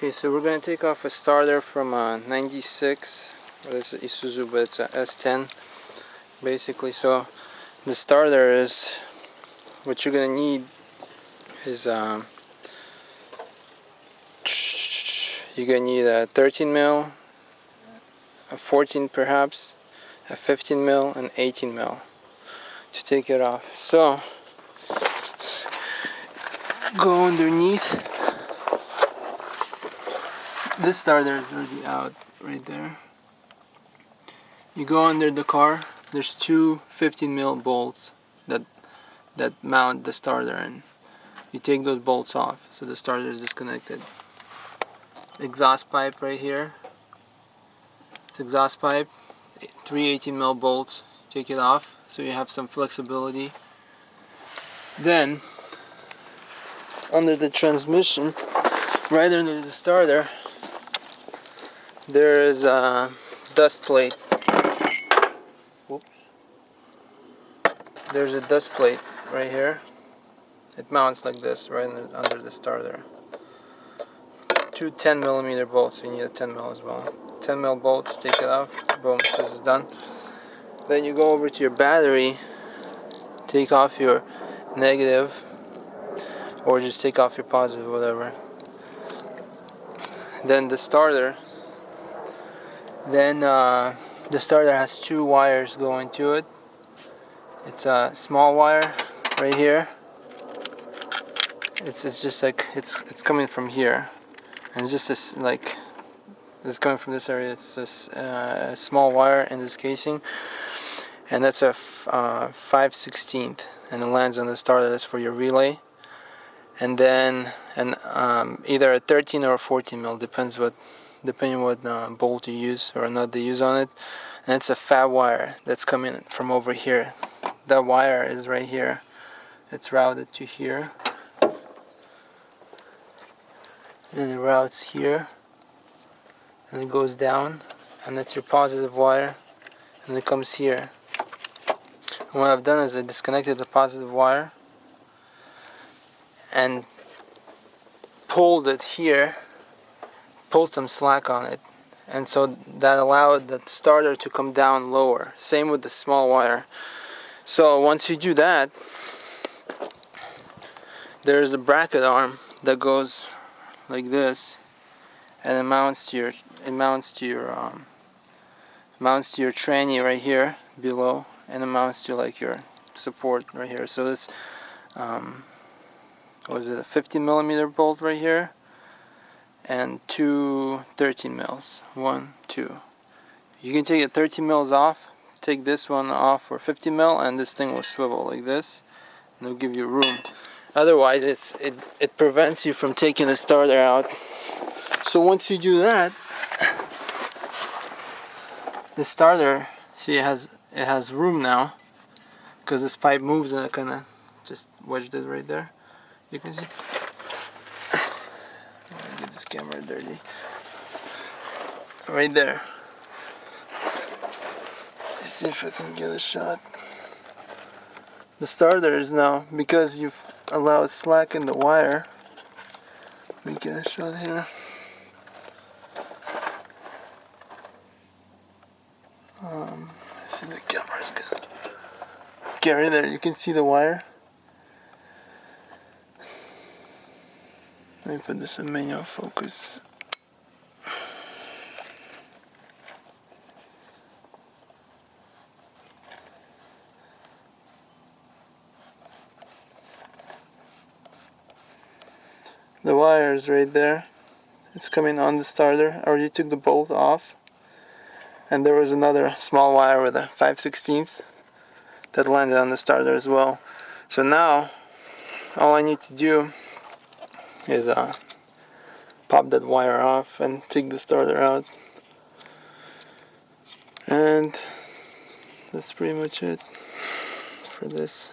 Okay, so we're going to take off a starter from a 96. Well, it's an Isuzu, but it's a S10 basically. So the starter is, what you're going to need is you're going to need a 13 mil, a 14 perhaps, a 15 mil, and 18 mil to take it off. So go underneath. This starter is already out right there. You go under the car. There's two 15 mil bolts that mount the starter, and you take those bolts off so the starter is disconnected. Exhaust pipe right here. It's exhaust pipe. 3 18 mil bolts. Take it off so you have some flexibility. Then under the transmission, right under the starter, there is a dust plate. Whoops. There's a dust plate right here. It mounts like this right under the starter. Two 10 millimeter bolts. You need a 10 mil as well. 10 mil bolts. Take it off. Boom. This is done. Then you go over to your battery. Take off your negative, or just take off your positive, whatever. Then the starter. The starter has two wires going to it. It's a small wire right here. It's just like it's coming from here, and it's just this, like, it's coming from this area. It's this small wire in this casing, and that's a 5/16, and it lands on the starter. That's for your relay. And then either a 13 or a 14 mil, depending what bolt you use or nut they use on it. And it's a fat wire that's coming from over here. That wire is right here. It's routed to here, and it routes here, and it goes down, and that's your positive wire, and it comes here. And what I've done is I disconnected the positive wire and pulled it here, pulled some slack on it, and so that allowed the starter to come down lower. Same with the small wire. So once you do that, there's a bracket arm that goes like this, and it mounts to your tranny right here below, and it mounts to like your support right here. So it's was it a 50 millimeter bolt right here, and two 13 mils. 1, 2. You can take it 13 mils off, take this one off for 50 mil, and this thing will swivel like this, and it'll give you room. Otherwise, it prevents you from taking the starter out. So once you do that, the starter, see, it has room now, because this pipe moves, and I kind of just wedged it right there. You can see. Get this camera dirty. Right there. Let's see if I can get a shot. The starter is now, because you've allowed slack in the wire. Let me get a shot here. Let's see, the camera's good. Okay, right there, you can see the wire. Let me put this in manual focus. The wire is right there. It's coming on the starter. I already took the bolt off. And there was another small wire with a 5/16 that landed on the starter as well. So now, all I need to do is pop that wire off and take the starter out, and that's pretty much it for this.